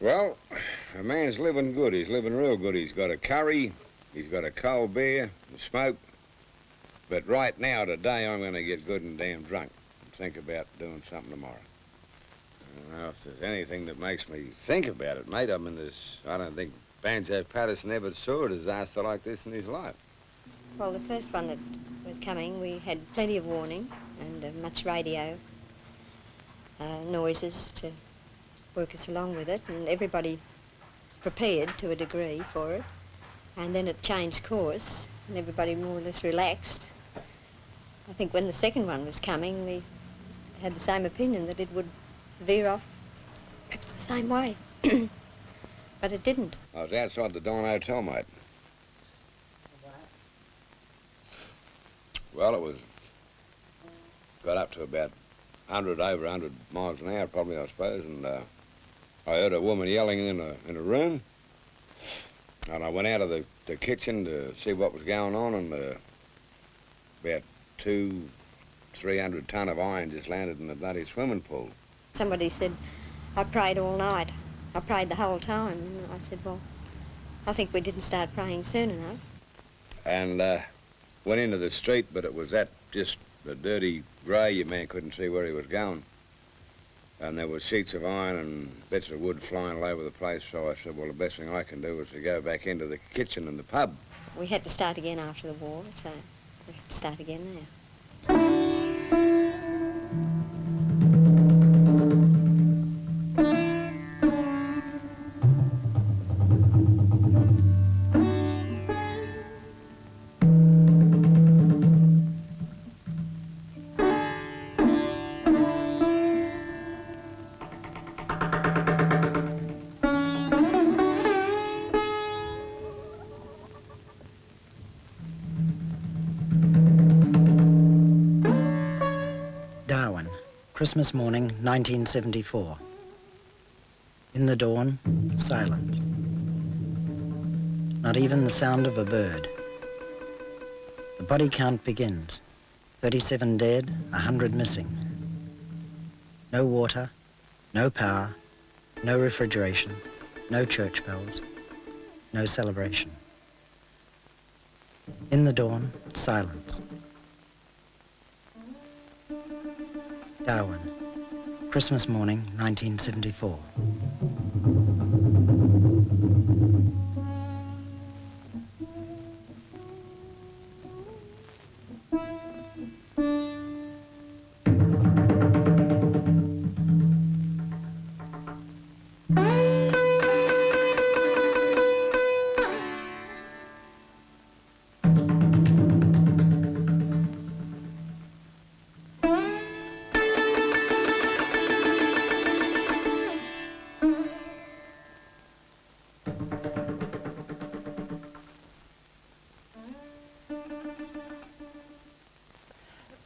Well, a man's living good. He's living real good. He's got a curry, he's got a cold beer, and smoke. But right now, today, I'm going to get good and damn drunk and think about doing something tomorrow. I don't know if there's anything that makes me think about it, mate. I mean, I don't think Banjo Patterson ever saw a disaster like this in his life. Well, the first one that was coming, we had plenty of warning and much radio noises to work us along with it, and everybody prepared to a degree for it. And then it changed course, and everybody more or less relaxed. I think when the second one was coming, we had the same opinion that it would veer off perhaps the same way. But it didn't. I was outside the Dawn Hotel, mate. Well, it got up to about 100, over 100 miles an hour, probably, I suppose, and I heard a woman yelling in a room, and I went out of the kitchen to see what was going on, and about 200-300 ton of iron just landed in the bloody swimming pool. Somebody said, I prayed all night. I prayed the whole time. And I said, well, I think we didn't start praying soon enough. And went into the street, but it was just a dirty grey. Your man couldn't see where he was going. And there were sheets of iron and bits of wood flying all over the place. So I said, well, the best thing I can do is to go back into the kitchen and the pub. We had to start again after the war, so we had to start again now. Darwin, Christmas morning, 1974. In the dawn, silence. Not even the sound of a bird. The body count begins. 37 dead, 100 missing. No water, no power, no refrigeration, no church bells, no celebration. In the dawn, silence. Darwin, Christmas morning, 1974.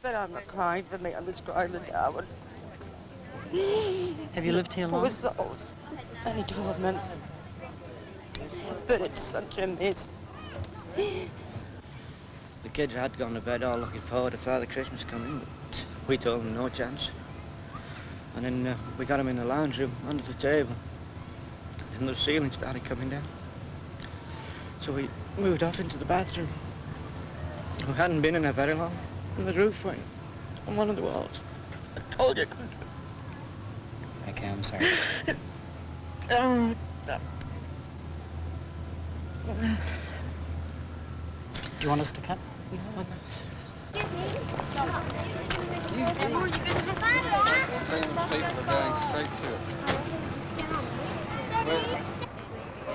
But I'm not crying for me, I'm just crying for Darwin. Have you lived here long? Poor souls. Only 12 months. But it's such a mess. The kids had gone to bed all looking forward to Father Christmas coming, but we told them no chance. And then we got him in the lounge room under the table, and the ceiling started coming down. So we moved off into the bathroom. We hadn't been in there very long, and the roof went on one of the walls. I told you I couldn't. Okay, I'm sorry. Do you want us to cut? No. People are going straight to it. Well,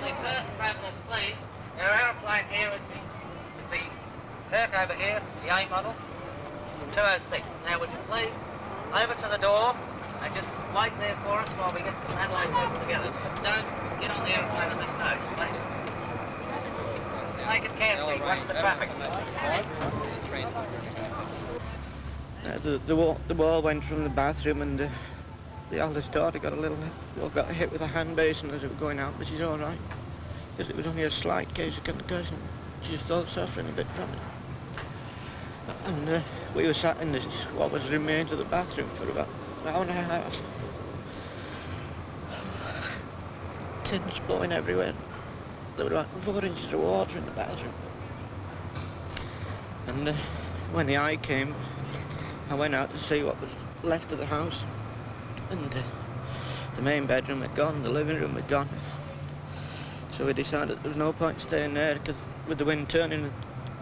the first travellers, please. Our aeroplane here is the Kirk over here, the A model, 206. Now, would you please, over to the door and just wait there for us while we get some Adelaide people together. Don't get on the aeroplane at this stage, please. Take it carefully, watch the traffic. The wall went from the bathroom, and the eldest daughter got got hit with a hand basin as it was going out, but she's all right. Because it was only a slight case of concussion. She's still suffering a bit from it. And we were sat in what was remained of the bathroom for about an hour and a half. tins blowing everywhere. There were like 4 inches of water in the bathroom. And when the eye came, I went out to see what was left of the house. And the main bedroom had gone, the living room had gone. So we decided there was no point staying there, because with the wind turning in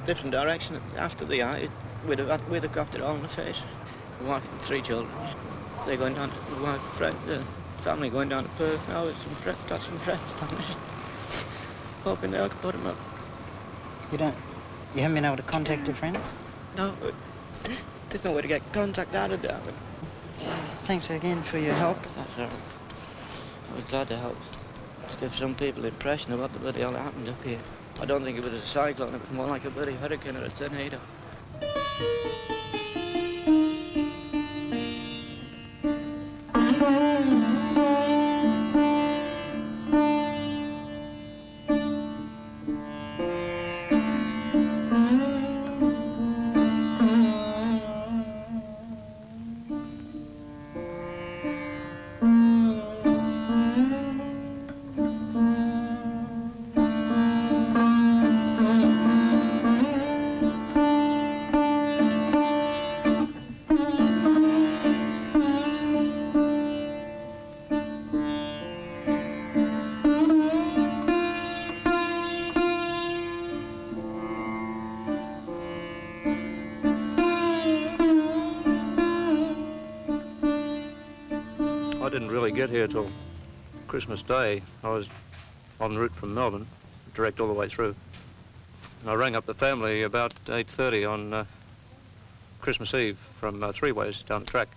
a different direction after the eye, we'd have got it all in the face. The wife and 3 children. They're going down to the wife, friend, family going down to Perth now. With got some friends down there. Hoping they'll put them up. You haven't been able to contact your friends? No, there's no way to get contact out of Darwin. Thanks again for your help. That's all right. I was glad to help. To give some people the impression of what the bloody hell happened up here. I don't think it was a cyclone, it was more like a bloody hurricane or a tornado. I didn't really get here till Christmas Day. I was en route from Melbourne, direct all the way through. And I rang up the family about 8:30 on Christmas Eve from 3 ways down the track.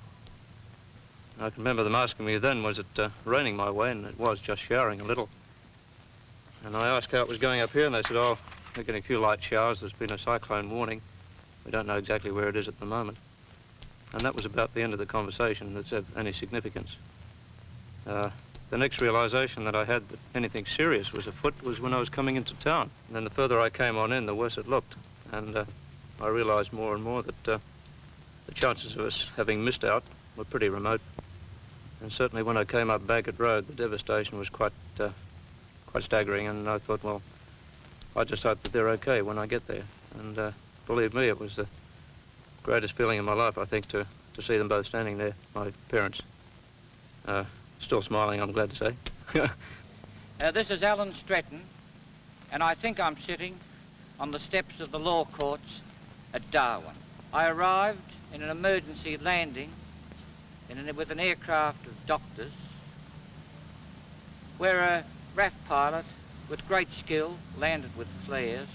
And I can remember them asking me then, was it raining my way? And it was just showering a little. And I asked how it was going up here, and they said, oh, we're getting a few light showers. There's been a cyclone warning. We don't know exactly where it is at the moment. And that was about the end of the conversation that's of any significance. The next realization that I had that anything serious was afoot was when I was coming into town. And then the further I came on in, the worse it looked. And I realized more and more that the chances of us having missed out were pretty remote. And certainly when I came up Bagot Road, the devastation was quite staggering. And I thought, well, I just hope that they're okay when I get there. And believe me, it was the greatest feeling in my life, I think, to see them both standing there, my parents. Still smiling, I'm glad to say. This is Alan Stretton, and I think I'm sitting on the steps of the law courts at Darwin. I arrived in an emergency landing with an aircraft of doctors, where a RAF pilot with great skill landed with flares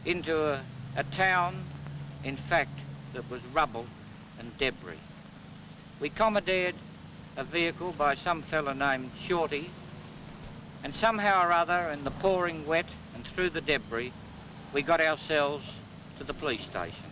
into a town, in fact, that was rubble and debris. We commandeered a vehicle by some fellow named Shorty, and somehow or other, in the pouring wet and through the debris, we got ourselves to the police station.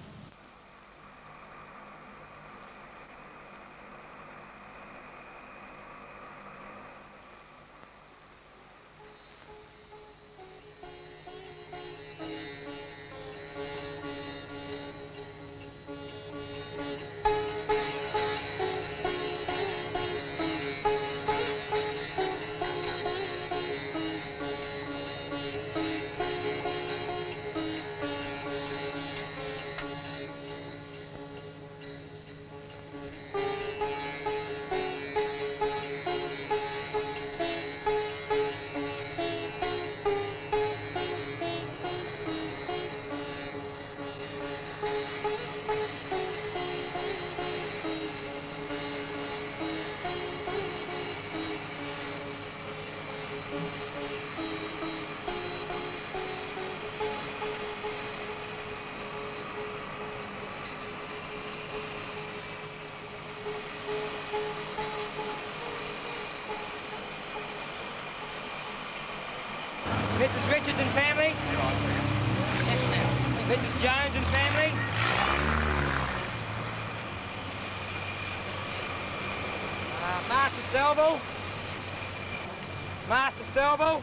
Mrs. Richards and family? Mrs. Jones and family? Master Stelville? Master Stelville?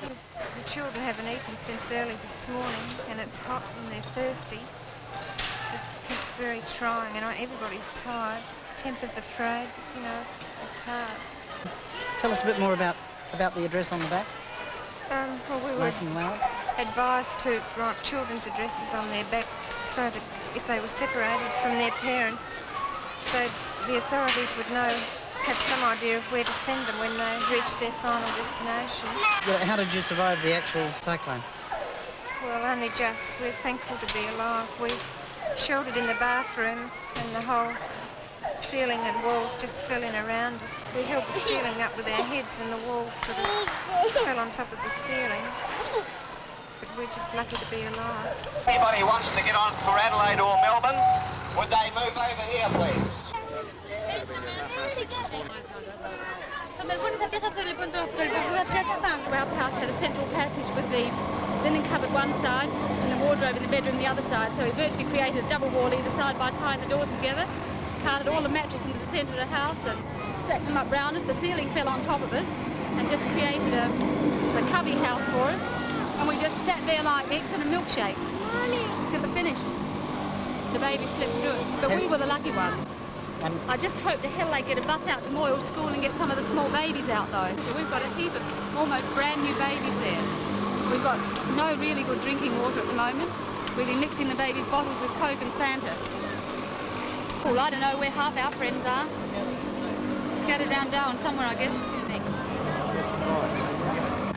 The children haven't eaten since early this morning, and it's hot and they're thirsty. It's very trying, and everybody's tired. Tempers are frayed, you know, it's hard. Tell us a bit more about the address on the back. Well, we were Nice and loud. advised to write children's addresses on their back so that if they were separated from their parents, the authorities would have some idea of where to send them when they reach their final destination. Yeah, how did you survive the actual cyclone? Well, only just. We're thankful to be alive. We sheltered in the bathroom and the whole ceiling and walls just fell in around us. We held the ceiling up with our heads and the walls sort of fell on top of the ceiling. But we're just lucky to be alive. Anybody wants to get on for Adelaide or Melbourne, would they move over here, please? Our house had a central passage with the linen cupboard one side and the wardrobe in the bedroom the other side, so we virtually created a double wall either side by tying the doors together, carted all the mattresses into the centre of the house and stacked them up round us. The ceiling fell on top of us and just created a cubby house for us, and we just sat there like eggs in a milkshake till it finished. The baby slipped through it, but we were the lucky ones. I just hope the hell they get a bus out to Moyle School and get some of the small babies out though. So we've got a heap of almost brand new babies there. We've got no really good drinking water at the moment. We've been mixing the babies' bottles with Coke and Fanta. Well, I don't know where half our friends are. Scattered around Darwin somewhere, I guess.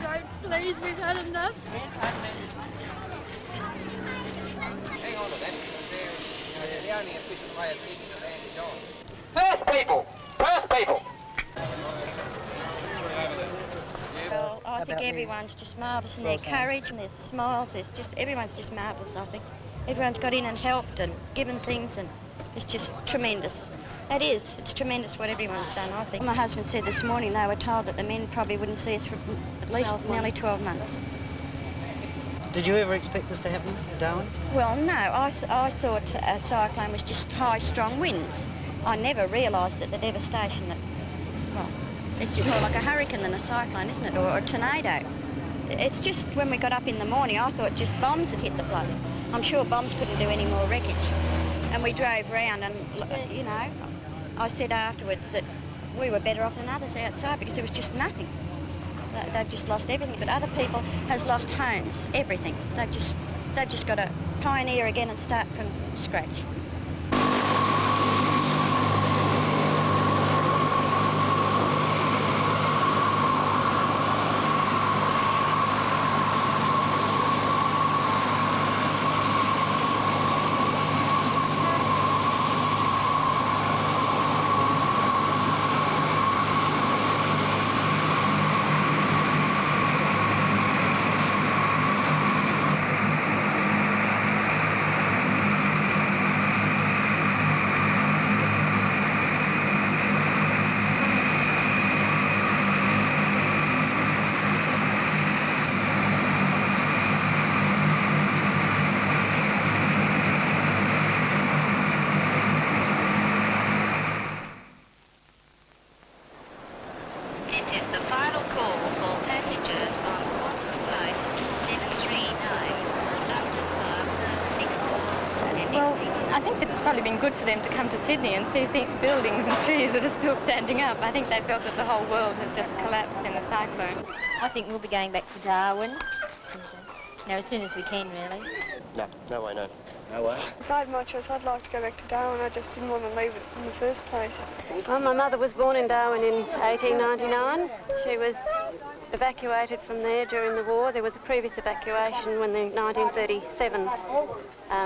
Don't, please, we've had enough. Hang on to that, because they're the only efficient way of keeping advantage on. Perth people! Perth people! Well, I think everyone's just marvellous in their courage and their smiles. Everyone's just marvellous, I think. Everyone's got in and helped and given things, and it's just tremendous. It is. It's tremendous what everyone's done, I think. My husband said this morning they were told that the men probably wouldn't see us for at least nearly 12 months. Did you ever expect this to happen, Darwin? Well, no. I thought a cyclone was just high, strong winds. I never realised that the devastation that, well, it's just more like a hurricane than a cyclone, isn't it, or a tornado. It's just when we got up in the morning, I thought just bombs had hit the place. I'm sure bombs couldn't do any more wreckage. And we drove round and, you know, I said afterwards that we were better off than others outside because there was just nothing. They've just lost everything, but other people has lost homes, everything. They've just got to pioneer again and start from scratch. I think that it's probably been good for them to come to Sydney and see buildings and trees that are still standing up. I think they felt that the whole world had just collapsed in the cyclone. I think we'll be going back to Darwin, as soon as we can, really. No way, no. No way? If I had my choice, I'd like to go back to Darwin. I just didn't want to leave it in the first place. Well, my mother was born in Darwin in 1899. She was evacuated from there during the war. There was a previous evacuation when the 1937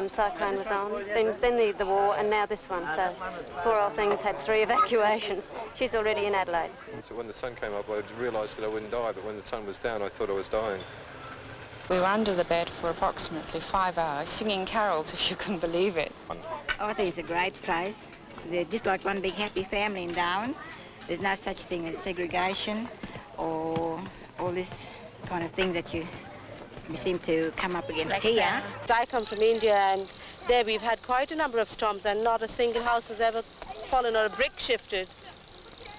cyclone was on. Then the war, and now this one. So poor old thing's had 3 evacuations. She's already in Adelaide. So when the sun came up, I realised that I wouldn't die, but when the sun was down, I thought I was dying. We were under the bed for approximately 5 hours, singing carols, if you can believe it. Oh, I think it's a great place. They're just like one big happy family in Darwin. There's no such thing as segregation or all this kind of thing that you seem to come up against here. I come from India, and there we've had quite a number of storms, and not a single house has ever fallen or a brick shifted.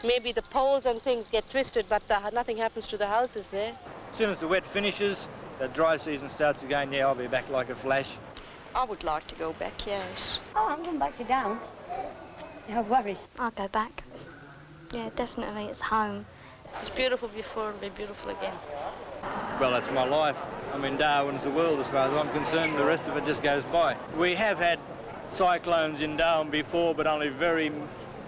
Maybe the poles and things get twisted, but nothing happens to the houses there. As soon as the wet finishes, the dry season starts again, yeah, I'll be back like a flash. I would like to go back, yes. Oh, I'm going back to Darwin. No worries. I'll go back. Yeah, definitely, it's home. It was beautiful before, it'll be beautiful again. Well, that's my life. I mean, Darwin's the world as far as I'm concerned. The rest of it just goes by. We have had cyclones in Darwin before, but only very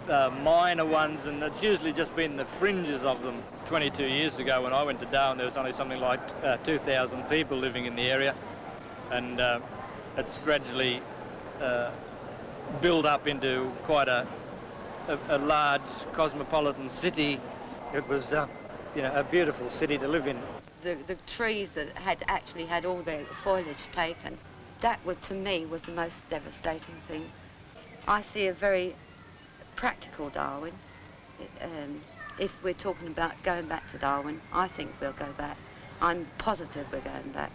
minor ones, and it's usually just been the fringes of them. 22 years ago when I went to Darwin, there was only something like 2,000 people living in the area, and it's gradually built up into quite a large cosmopolitan city. It was you know, a beautiful city to live in. The trees that had actually had all their foliage taken, that was, to me, was the most devastating thing. I see a very practical Darwin. If we're talking about going back to Darwin, I think we'll go back. I'm positive we're going back.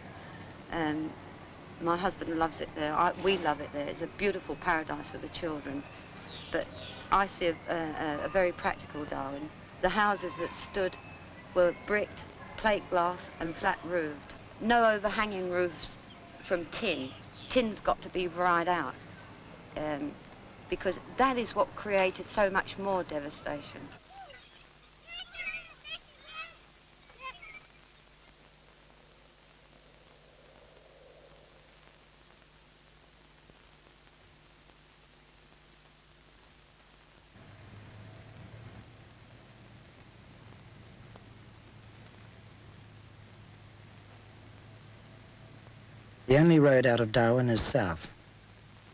My husband loves it there. We love it there. It's a beautiful paradise for the children. But I see a very practical Darwin. The houses that stood were bricked, plate glass and flat roofed. No overhanging roofs from tin. Tin's got to be dried out because that is what created so much more devastation. The only road out of Darwin is south.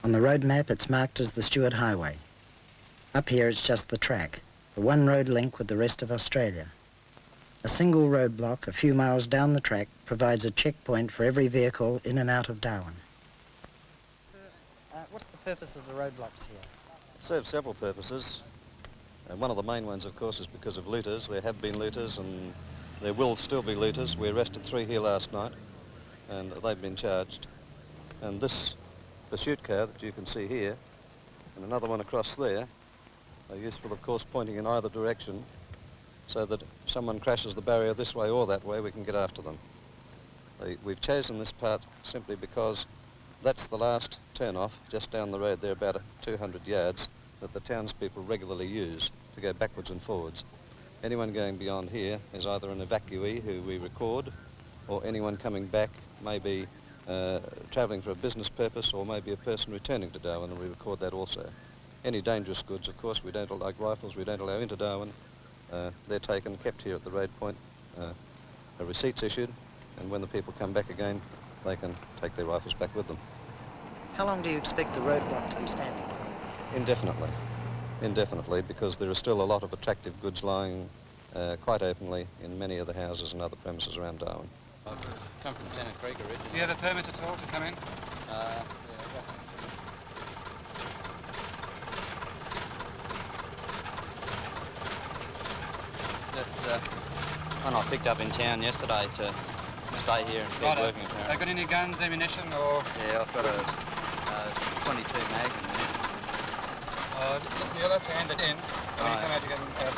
On the road map, it's marked as the Stewart Highway. Up here, it's just the track, the one road link with the rest of Australia. A single roadblock a few miles down the track provides a checkpoint for every vehicle in and out of Darwin. Sir, what's the purpose of the roadblocks here? It serves several purposes. One of the main ones, of course, is because of looters. There have been looters and there will still be looters. We arrested 3 here last night, and they've been charged. And this pursuit car that you can see here, and another one across there, are useful, of course, pointing in either direction, so that if someone crashes the barrier this way or that way, we can get after them. We've chosen this part simply because that's the last turn-off, just down the road there, about 200 yards, that the townspeople regularly use to go backwards and forwards. Anyone going beyond here is either an evacuee who we record, or anyone coming back, maybe travelling for a business purpose, or maybe a person returning to Darwin, and we record that also. Any dangerous goods, of course, we don't, like rifles, we don't allow into Darwin. They're taken, kept here at the road point, a receipt's issued, and when the people come back again, they can take their rifles back with them. How long do you expect the roadblock to be standing? Indefinitely. Indefinitely, because there are still a lot of attractive goods lying quite openly in many of the houses and other premises around Darwin. I've come from Tennant Creek originally. Do you have a permit at all to come in? Yeah, That's one I picked up in town yesterday to stay here and keep working apparently. Have you got any guns, ammunition, or...? Yeah, I've got a 22 Magnum there. Listen, you'll have to hand it in when you come out to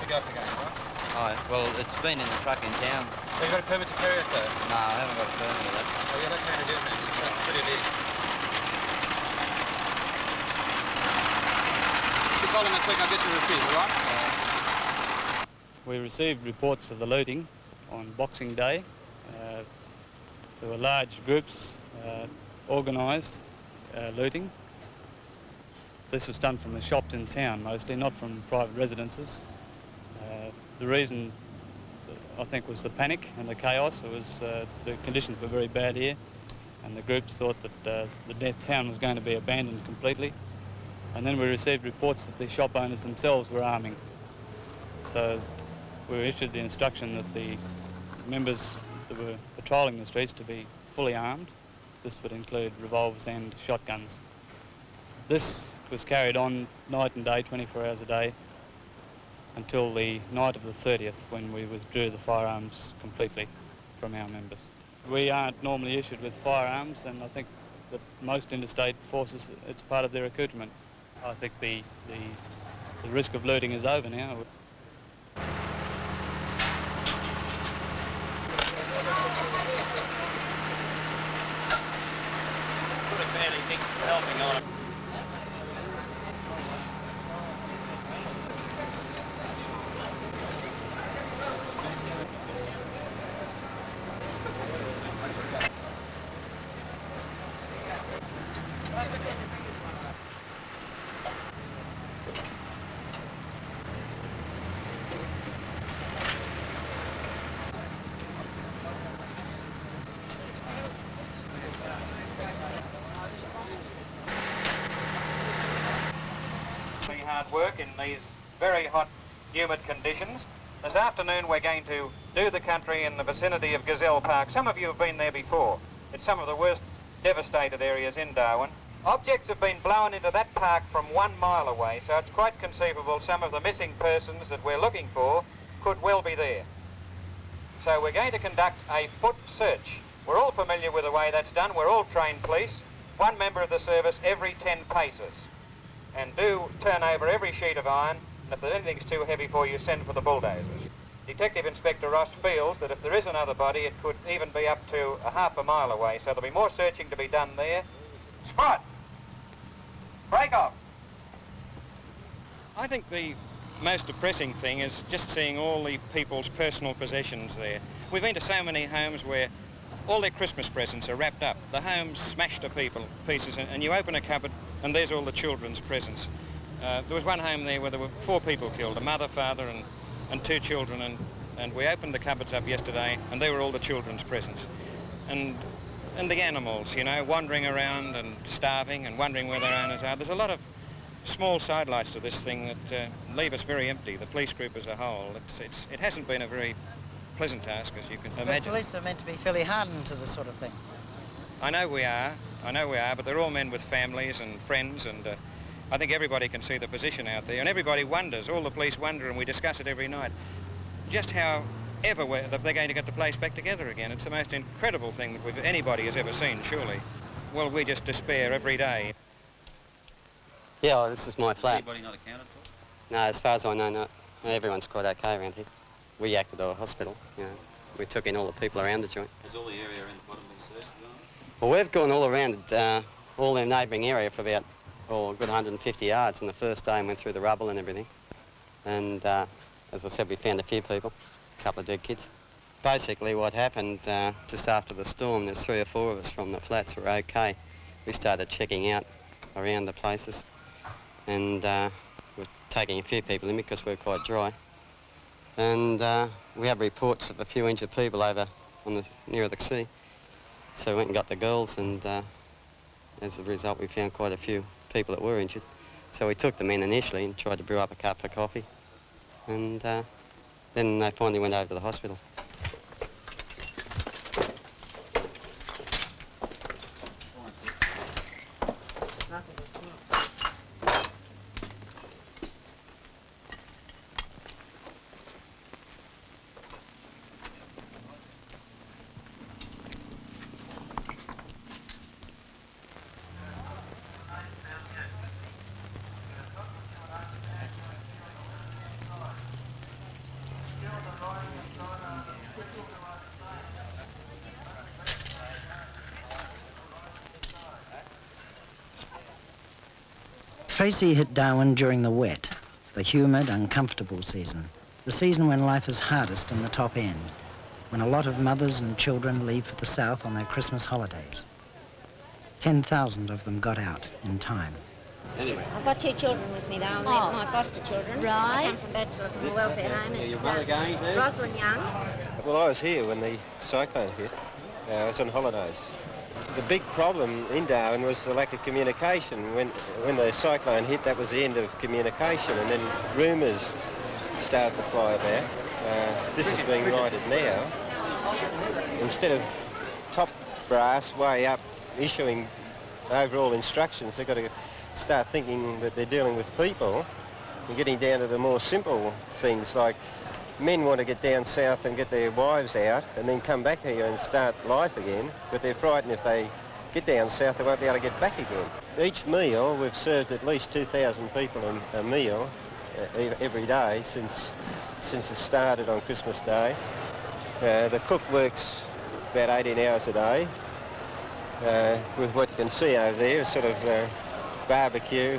pick it up again, right? Oh, well, it's been in the truck in town. Have you got a permit to carry it, though? No, I haven't got a permit of that. Oh, you'll have to hand it in, man. It's pretty big. Just hold on a sec, I'll get your receipt, all right? We received reports of the looting on Boxing Day. There were large groups organised looting. This was done from the shops in town mostly, not from private residences. The reason, I think, was the panic and the chaos. It was, the conditions were very bad here, and the groups thought that the town was going to be abandoned completely. And then we received reports that the shop owners themselves were arming. So we were issued the instruction that the members that were patrolling the streets to be fully armed. This would include revolvers and shotguns. This was carried on night and day, 24 hours a day, until the night of the 30th, when we withdrew the firearms completely from our members. We aren't normally issued with firearms, and I think that most interstate forces, it's part of their accoutrement. I think the risk of looting is over now. anything helping on it. Hard work in these very hot, humid conditions. This afternoon we're going to do the country in the vicinity of Gazelle Park. Some of you have been there before. It's some of the worst devastated areas in Darwin. Objects have been blown into that park from 1 mile away, so it's quite conceivable some of the missing persons that we're looking for could well be there. So we're going to conduct a foot search. We're all familiar with the way that's done. We're all trained police. 1 member of the service every 10 paces. And do turn over every sheet of iron, and if anything's too heavy for you, send for the bulldozers. Detective Inspector Ross feels that if there is another body, it could even be up to half a mile away, so there'll be more searching to be done there. Spot! Break off! I think the most depressing thing is just seeing all the people's personal possessions there. We've been to so many homes where all their Christmas presents are wrapped up. The home's smashed to pieces, and you open a cupboard and there's all the children's presents. There was one home there where there were 4 people killed, a mother, father and 2 children, and we opened the cupboards up yesterday and there were all the children's presents. And the animals, you know, wandering around and starving and wondering where their owners are. There's a lot of small sidelights to this thing that leave us very empty, the police group as a whole. It hasn't been a very pleasant task, as you can imagine. The police are meant to be fairly hardened to this sort of thing. I know we are, but they're all men with families and friends, and I think everybody can see the position out there, and everybody wonders, all the police wonder, and we discuss it every night, just how ever they're going to get the place back together again. It's the most incredible thing that anybody has ever seen, surely. Well, we just despair every day. Yeah, well, this is my flat. Anybody not accounted for? No, as far as I know, not. Everyone's quite okay around here. We acted at a hospital, you know. We took in all the people around the joint. Has all the area around the bottom been searched? Well, we've gone all around all the neighbouring area for about a good 150 yards on the first day and went through the rubble and everything. And as I said, we found a few people, a couple of dead kids. Basically what happened just after the storm, there's 3 or 4 of us from the flats who were okay. We started checking out around the places and we're taking a few people in because we're quite dry. And we have reports of a few injured people over on the near the sea. So we went and got the girls, and as a result we found quite a few people that were injured. So we took them in initially and tried to brew up a cup of coffee, and then they finally went over to the hospital. Tracy hit Darwin during the wet, the humid, uncomfortable season, the season when life is hardest in the top end, when a lot of mothers and children leave for the south on their Christmas holidays. 10,000 of them got out in time. Anyway. I've got 2 children with me down there, my foster children. Right. I come from Bachelor from a welfare home. It's your mother going too? Rosalind Young. Well, I was here when the cyclone hit. I was on holidays. The big problem in Darwin was the lack of communication. When the cyclone hit, that was the end of communication, and then rumours started to fly about. This is being righted now. Instead of top brass way up issuing overall instructions, they've got to start thinking that they're dealing with people and getting down to the more simple things like men want to get down south and get their wives out and then come back here and start life again, but they're frightened if they get down south they won't be able to get back again. Each meal, we've served at least 2,000 people a meal every day since it started on Christmas Day. The cook works about 18 hours a day, with what you can see over there, a sort of barbecue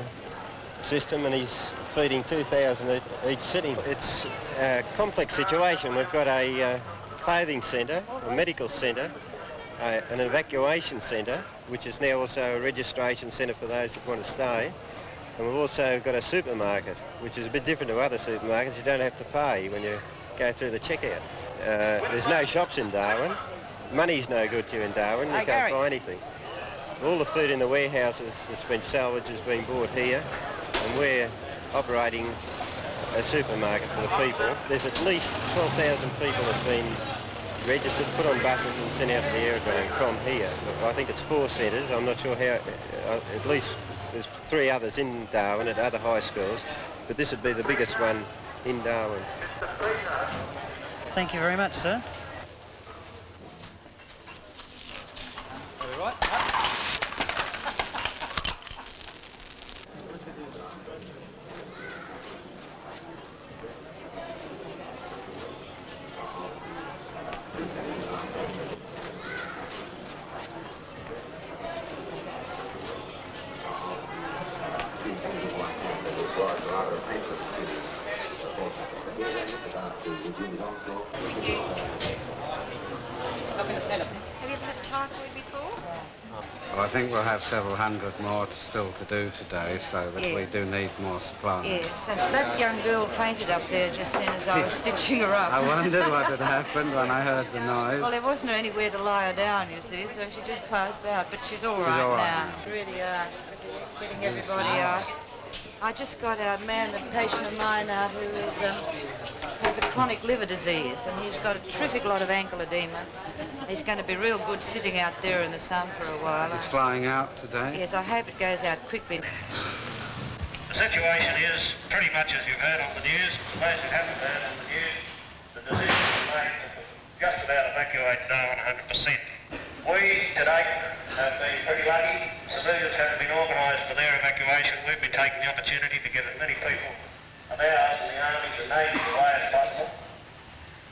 system, and he's feeding 2,000 each sitting. It's a complex situation. We've got a clothing centre, a medical centre, an evacuation centre, which is now also a registration centre for those that want to stay. And we've also got a supermarket, which is a bit different to other supermarkets. You don't have to pay when you go through the checkout. There's no shops in Darwin. Money's no good to you in Darwin. You can't buy anything. All the food in the warehouses that's been salvaged has been bought here, and we're operating a supermarket for the people. There's at least 12,000 people have been registered, put on buses and sent out to the aerodrome from here. I think it's 4 centres. I'm not sure how, at least there's 3 others in Darwin at other high schools, but this would be the biggest one in Darwin. Thank you very much, sir. All right. Have you ever had typhoid before? Well, I think we'll have several hundred more still to do today, so that we do need more supplies. Yes, and that young girl fainted up there just then as I was stitching her up. I wondered what had happened when I heard the noise. Well, there wasn't anywhere to lie her down, you see, so she just passed out, but she's all right now. Really are. Getting everybody out. I just got a patient of mine out who has a chronic liver disease, and he's got a terrific lot of ankle edema. He's going to be real good sitting out there in the sun for a while. It's flying out today? Yes, I hope it goes out quickly. The situation is pretty much as you've heard on the news. For those who haven't heard on the news, the decision was made to just about evacuate Darwin 100%. We, to date, have been pretty lucky. Civilians haven't been organised for their evacuation. We've been taking the opportunity to get as many people of ours and the armies and navies away as possible.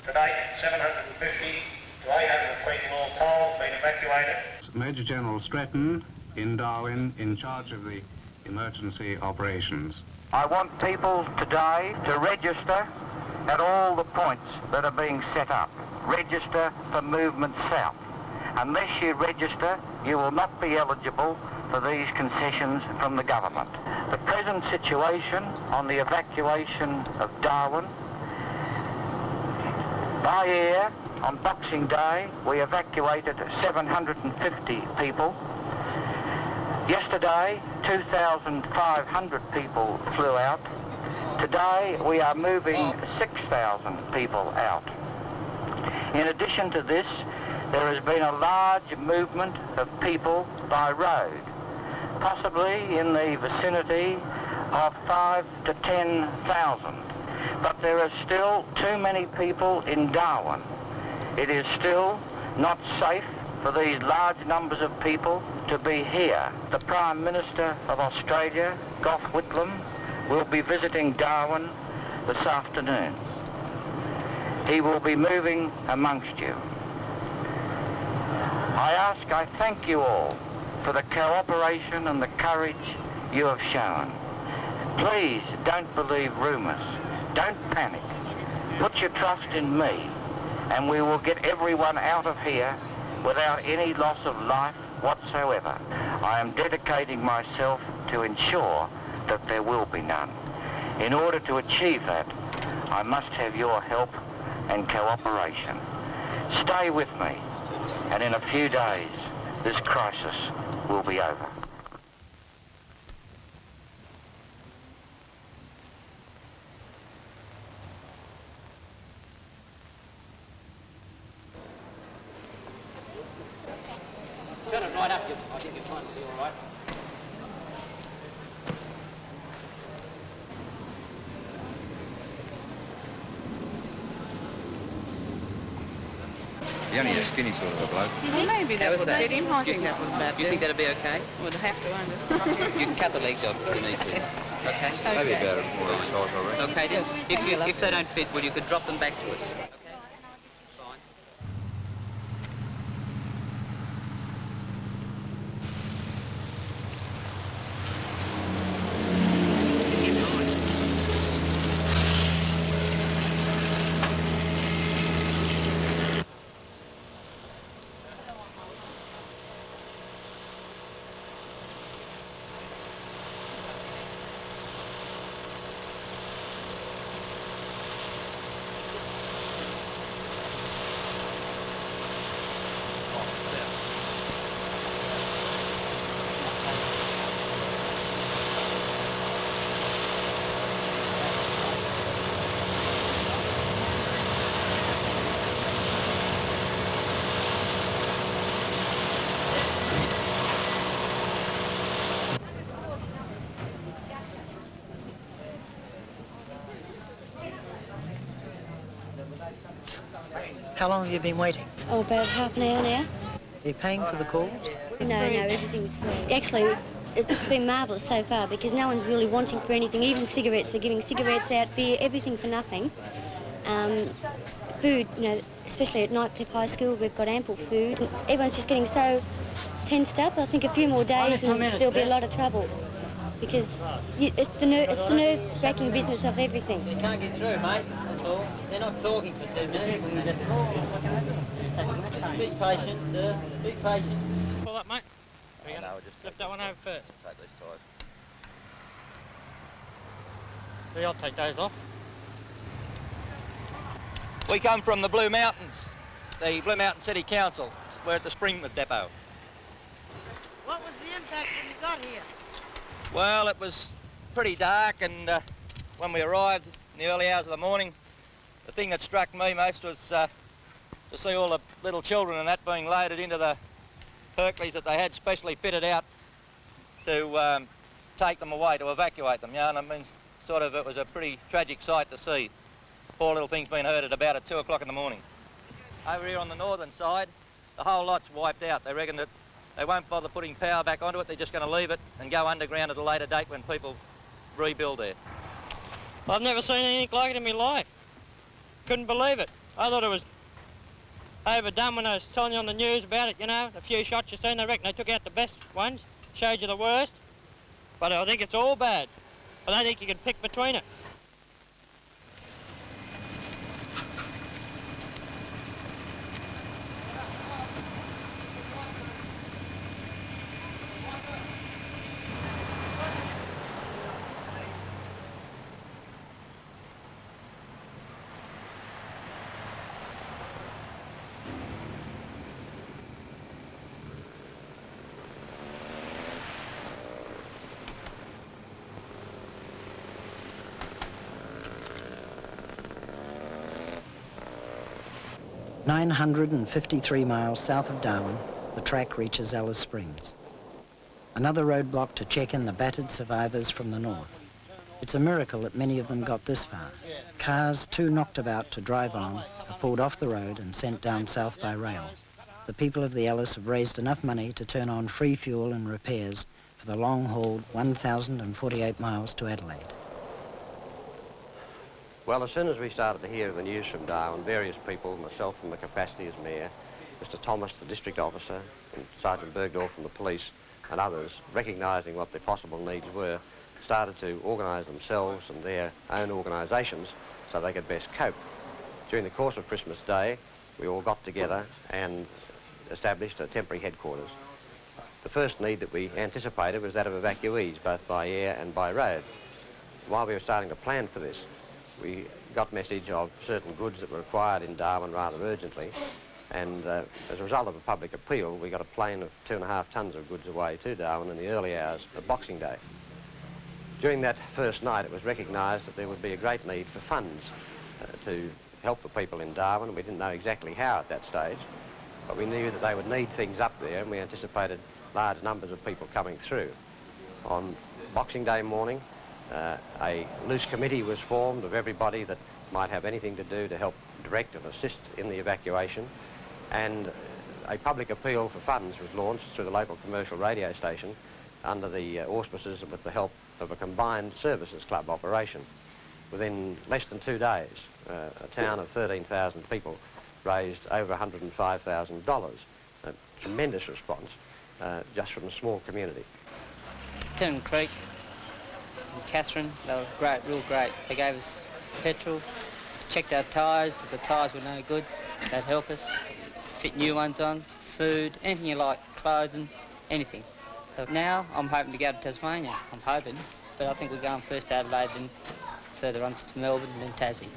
To date, 750 to 800 people all told have been evacuated. Major General Stratton in Darwin, in charge of the emergency operations. I want people today to register at all the points that are being set up. Register for movement south. Unless you register, you will not be eligible for these concessions from the government. The present situation on the evacuation of Darwin, by air, on Boxing Day, we evacuated 750 people. Yesterday, 2,500 people flew out. Today, we are moving 6,000 people out. In addition to this, there has been a large movement of people by road, possibly in the vicinity of 5,000 to 10,000. But there are still too many people in Darwin. It is still not safe for these large numbers of people to be here. The Prime Minister of Australia, Gough Whitlam, will be visiting Darwin this afternoon. He will be moving amongst you. I thank you all for the cooperation and the courage you have shown. Please don't believe rumours. Don't panic. Put your trust in me, and we will get everyone out of here without any loss of life whatsoever. I am dedicating myself to ensure that there will be none. In order to achieve that, I must have your help and cooperation. Stay with me, and in a few days, this crisis will be over. Turn it right up, I think you'll find it'll be all right. He's only a skinny sort of a bloke. Well, maybe that would fit him. I think that was bad. Do you think that'll be okay? Would have to understand. You can cut the legs off if you need to. Okay? Maybe about a more size, I reckon. Okay, then. If they don't fit, well, you could drop them back to us. Okay? Fine. How long have you been waiting? Oh, about half an hour now. Are you paying for the calls? No, everything's free. Actually, it's been marvellous so far because no one's really wanting for anything, even cigarettes. They're giving cigarettes out, beer, everything for nothing. Food, you know, especially at Nightcliff High School, we've got ample food. Everyone's just getting so tensed up. I think a few more days and there'll be a lot of trouble because it's the nerve-wracking business of everything. You can't get through, mate, that's all. They're not talking for 2 minutes. Just be patient, sir. Be patient. Pull up, mate. No, just lift that one over first. Take these ties. See, I'll take those off. We come from the Blue Mountains, the Blue Mountain City Council. We're at the Springwood Depot. What was the impact when you got here? Well, it was pretty dark, and when we arrived in the early hours of the morning, the thing that struck me most was to see all the little children and that being loaded into the Hercules that they had specially fitted out to take them away, to evacuate them. Yeah, and I mean, sort of, it was a pretty tragic sight to see. Poor little things being herded about at 2 o'clock in the morning. Over here on the northern side, the whole lot's wiped out. They reckon that they won't bother putting power back onto it. They're just going to leave it and go underground at a later date when people rebuild there. I've never seen anything like it in my life. Couldn't believe it. I thought it was overdone when I was telling you on the news about it, you know. A few shots you seen, they reckon they took out the best ones, showed you the worst. But I think it's all bad. I don't think you can pick between it. – 953 miles south of Darwin, the track reaches Alice Springs. Another roadblock to check in the battered survivors from the north. It's a miracle that many of them got this far. Cars too knocked about to drive on are pulled off the road and sent down south by rail. The people of the Alice have raised enough money to turn on free fuel and repairs for the long-hauled 1,048 miles to Adelaide. Well, as soon as we started to hear the news from Darwin, various people, myself in the capacity as mayor, Mr Thomas, the district officer, and Sergeant Bergdorf from the police, and others, recognising what their possible needs were, started to organise themselves and their own organisations so they could best cope. During the course of Christmas Day, we all got together and established a temporary headquarters. The first need that we anticipated was that of evacuees, both by air and by road. While we were starting to plan for this, we got message of certain goods that were required in Darwin rather urgently, and as a result of a public appeal, we got a plane of 2.5 tons of goods away to Darwin in the early hours of Boxing Day. During that first night, it was recognised that there would be a great need for funds to help the people in Darwin. We didn't know exactly how at that stage, but we knew that they would need things up there, and we anticipated large numbers of people coming through. On Boxing Day morning, a loose committee was formed of everybody that might have anything to do to help direct and assist in the evacuation, and a public appeal for funds was launched through the local commercial radio station under the auspices and with the help of a combined services club operation. Within less than 2 days, a town of 13,000 people raised over $105,000. A tremendous response just from a small community. Tim Creek and Catherine, they were great, real great. They gave us petrol, checked our tyres. If the tyres were no good, they'd help us fit new ones on, food, anything you like, clothing, anything. So now I'm hoping to go to Tasmania. I'm hoping, but I think we're going first to Adelaide, then further on to Melbourne, and then Tassie.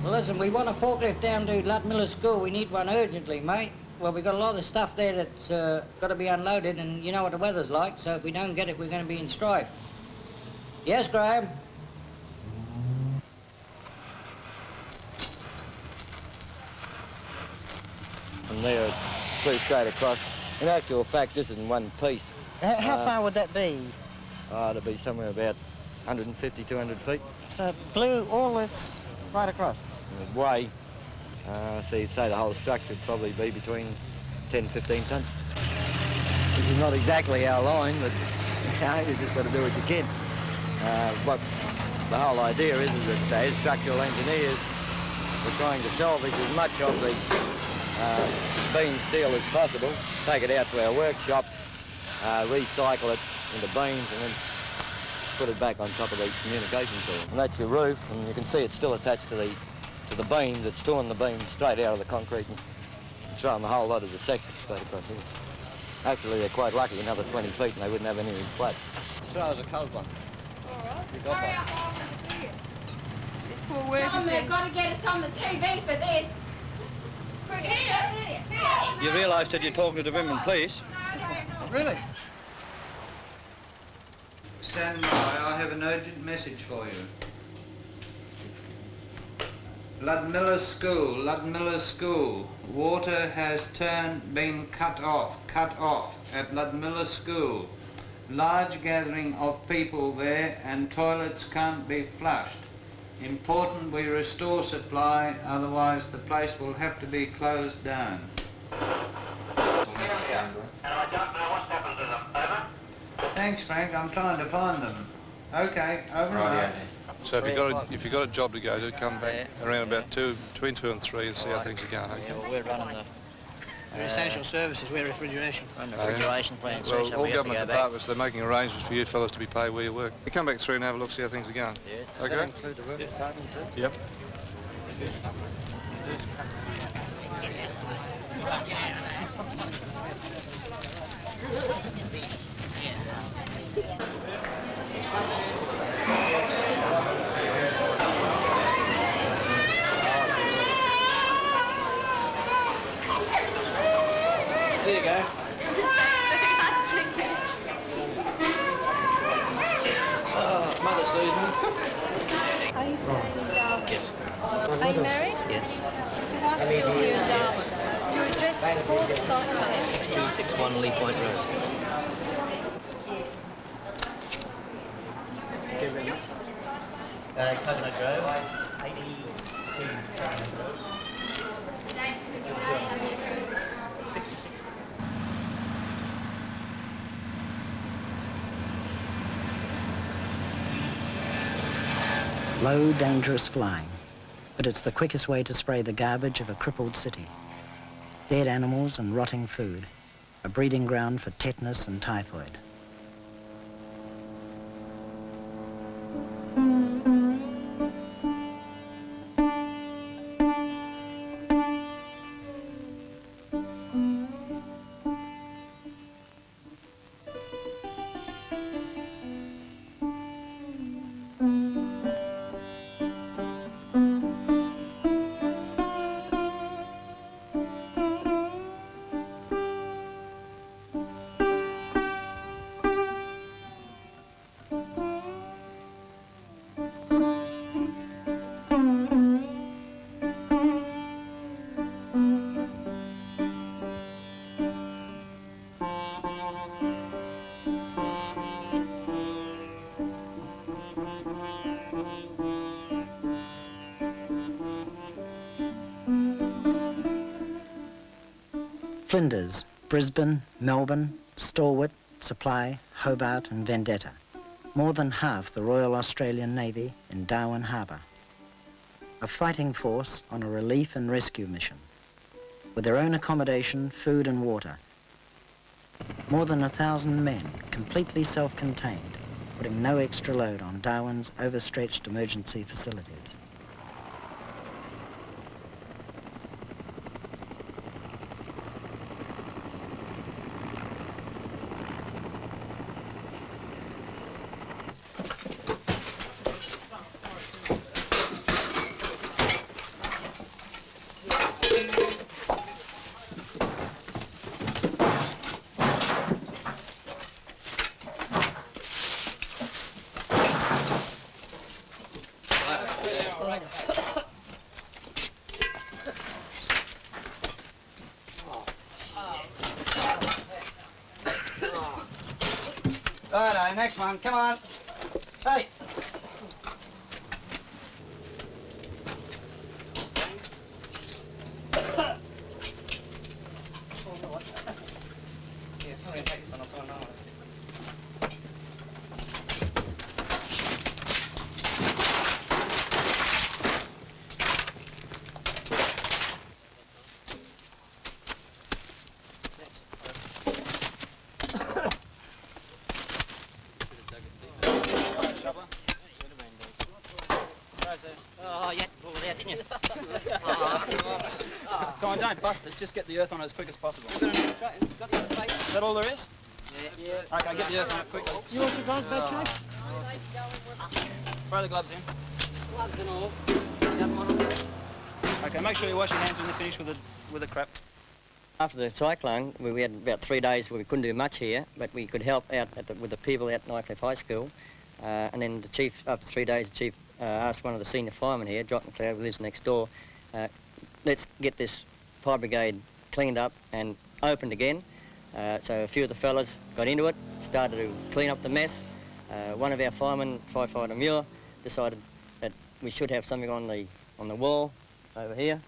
Well, listen, we want a forklift down to Ludmilla School. We need one urgently, mate. Well, we've got a lot of stuff there that's got to be unloaded, and you know what the weather's like, so if we don't get it, we're going to be in strife. Yes, Graham? From there, it's pretty straight across. In actual fact, this is in one piece. How far would that be? It'll be somewhere about 150, 200 feet. So blew all this right across? Way. So you'd say the whole structure would probably be between 10 15 tonnes. This is not exactly our line, but you just got to do what you can. What the whole idea is that as structural engineers, we're trying to salvage as much of the beam steel as possible, take it out to our workshop, recycle it into beams, and then put it back on top of the communication tool. And that's your roof, and you can see it's still attached to the beams. It's torn the beams straight out of the concrete and thrown the whole lot of the section straight across here. Actually, they're quite lucky, another 20 feet, and they wouldn't have any of these flats. Throw us a cold one. All right. You got one. Poor workers. Tell them they've got to get us on the TV for this. Here. You realise that you're talking to the women, please? Really? Stand by, I have an urgent message for you. Ludmilla School. Water has been cut off at Ludmilla School. Large gathering of people there and toilets can't be flushed. Important we restore supply, otherwise the place will have to be closed down. Thanks, Frank. I'm trying to find them. Okay, over and out. So if you've got a job to go to, come back around about between 2 and 3 and see how things are going. Okay? Yeah, well, we're running the essential services. We're refrigeration. Run the refrigeration plant. Well, so all we have government to go back. departments, they're making arrangements for you fellas to be paid where you work. You come back through and have a look, see how things are going. Yeah. Okay? That include the work department too? Yep. There you go. Mother Susan. Are you staying in Darwin? Yes. Are you married? Yes. Is your wife still here in Darwin? Your address before the cyclone? 261 Lee Point Road. Yes. Thank you very much. Coconut Grove, 82 Coconut Grove. 66. Low, dangerous flying, but it's the quickest way to spray the garbage of a crippled city. Dead animals and rotting food, a breeding ground for tetanus and typhoid. Flinders, Brisbane, Melbourne, Stalwart, Supply, Hobart and Vendetta. More than half the Royal Australian Navy in Darwin Harbour. A fighting force on a relief and rescue mission. With their own accommodation, food and water. More than 1,000 men, completely self-contained, putting no extra load on Darwin's overstretched emergency facilities. Righto, next one, come on. Hey. Oh, yeah, pulled it out, didn't you? Come on, don't bust it. Just get the earth on it as quick as possible. Is that all there is? Yeah. Okay, get the earth on it quickly. You want your gloves back, Jake? Throw the gloves in. Gloves and all. You got one on there? Okay, make sure you wash your hands when you finish with the crap. After the cyclone, we had about 3 days where we couldn't do much here, but we could help out with the people at Nightcliff High School. And then the chief, after 3 days, the chief asked one of the senior firemen here, Jock McLeod, who lives next door, let's get this fire brigade cleaned up and opened again. So a few of the fellas got into it, started to clean up the mess. One of our firemen, Firefighter Muir, decided that we should have something on the wall over here,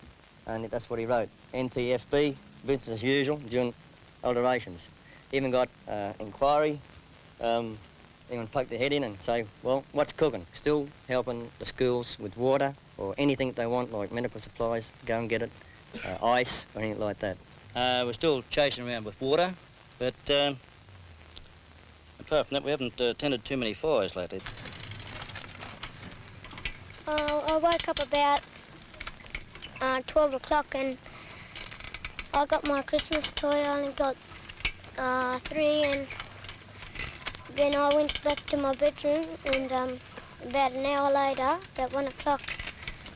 and that's what he wrote, NTFB, business as usual, during alterations. Even got inquiry, anyone poke their head in and say, well, what's cooking? Still helping the schools with water or anything they want, like medical supplies, go and get it, ice or anything like that. We're still chasing around with water, but apart from that, we haven't tended too many fires lately. I woke up about 12 o'clock and I got my Christmas toy. I only got 3, and then I went back to my bedroom, and about an hour later, about 1 o'clock,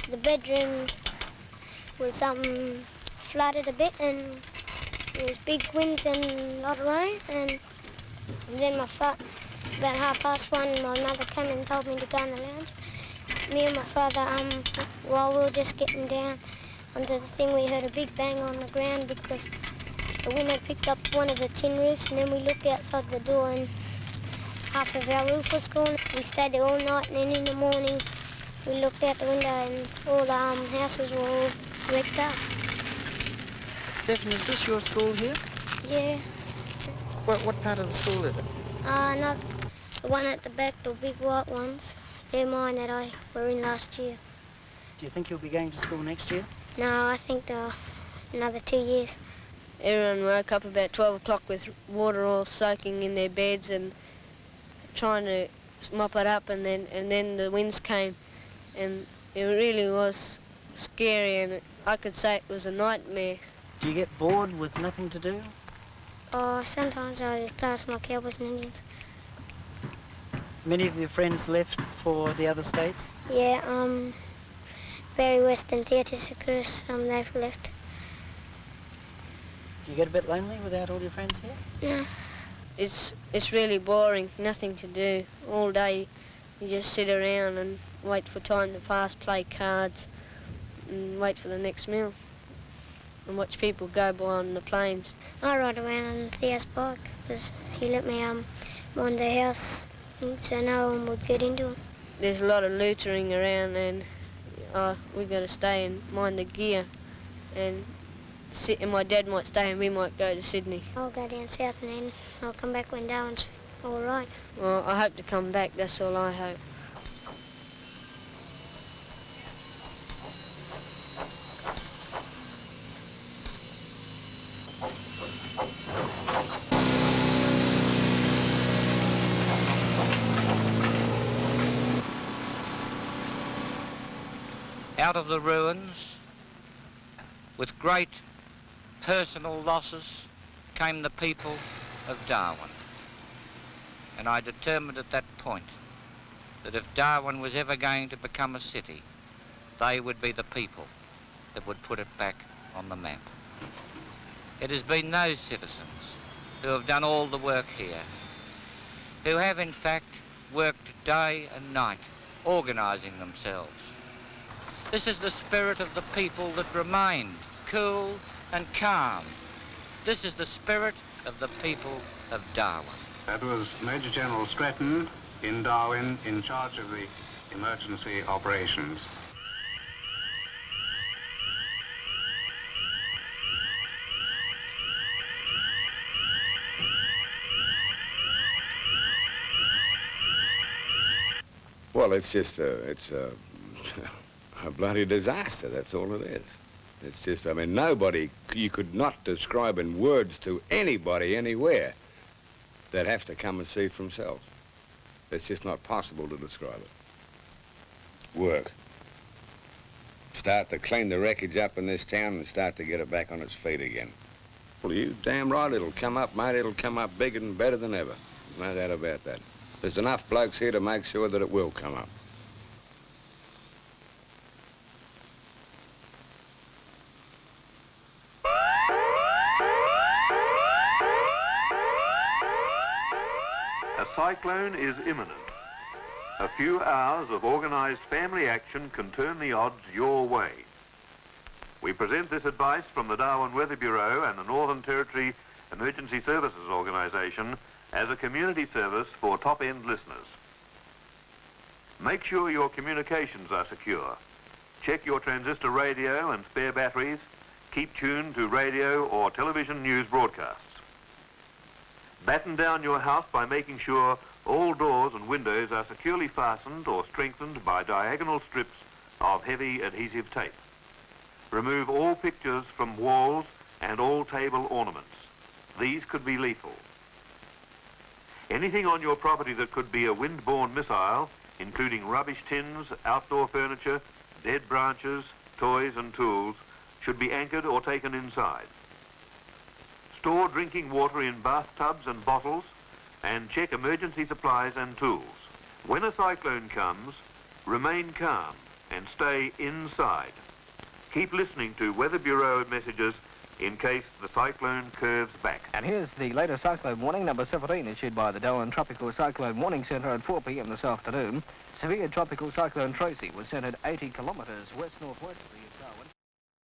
the bedroom was flooded a bit, and there was big winds and a lot of rain, and then about 1:30, my mother came and told me to go in the lounge. Me and my father, while we were just getting down onto the thing, we heard a big bang on the ground because the wind had picked up one of the tin roofs, and then we looked outside the door and half of our roof was gone. We stayed there all night, and then in the morning we looked out the window and all the houses were all wrecked up. Stephen, is this your school here? Yeah. What part of the school is it? Not the one at the back, the big white ones. They're mine that I were in last year. Do you think you'll be going to school next year? No, I think another 2 years. Everyone woke up about 12 o'clock with water all soaking in their beds and trying to mop it up, and then the winds came, and it really was scary, and I could say it was a nightmare. Do you get bored with nothing to do? Oh, sometimes I just play with my Cowboys and Indians. Many of your friends left for the other states? Yeah, Barry West and Theatre Chris, they've left. Do you get a bit lonely without all your friends here? No. It's really boring, nothing to do. All day you just sit around and wait for time to pass, play cards, and wait for the next meal, and watch people go by on the planes. I ride around on Theo's bike because he let me mind the house so no one would get into it. There's a lot of loitering around, and we've got to stay and mind the gear, and my dad might stay and we might go to Sydney. I'll go down south and then I'll come back when Darwin's all right. Well, I hope to come back, that's all I hope. Out of the ruins, with great personal losses, came the people of Darwin. And I determined at that point that if Darwin was ever going to become a city, they would be the people that would put it back on the map. It has been those citizens who have done all the work here, who have in fact worked day and night, organising themselves. This is the spirit of the people that remained cool and calm. This is the spirit of the people of Darwin. That was Major General Stretton in Darwin, in charge of the emergency operations. Well, it's just a bloody disaster, that's all it is. It's just, I mean, nobody, you could not describe in words to anybody anywhere that have to come and see for themselves. It's just not possible to describe it. Work. Start to clean the wreckage up in this town and start to get it back on its feet again. Well, you damn right it'll come up, mate. It'll come up bigger and better than ever. No doubt about that. There's enough blokes here to make sure that it will come up. A cyclone is imminent. A few hours of organised family action can turn the odds your way. We present this advice from the Darwin Weather Bureau and the Northern Territory Emergency Services Organisation as a community service for top-end listeners. Make sure your communications are secure. Check your transistor radio and spare batteries. Keep tuned to radio or television news broadcasts. Batten down your house by making sure all doors and windows are securely fastened or strengthened by diagonal strips of heavy adhesive tape. Remove all pictures from walls and all table ornaments. These could be lethal. Anything on your property that could be a wind-borne missile, including rubbish tins, outdoor furniture, dead branches, toys and tools, should be anchored or taken inside. Store drinking water in bathtubs and bottles, and check emergency supplies and tools. When a cyclone comes, remain calm and stay inside. Keep listening to Weather Bureau messages in case the cyclone curves back. And here's the latest cyclone warning, number 17, issued by the Darwin Tropical Cyclone Warning Centre at 4 p.m. this afternoon. Severe tropical cyclone Tracy was centred 80 kilometres west-northwest of the Darwin.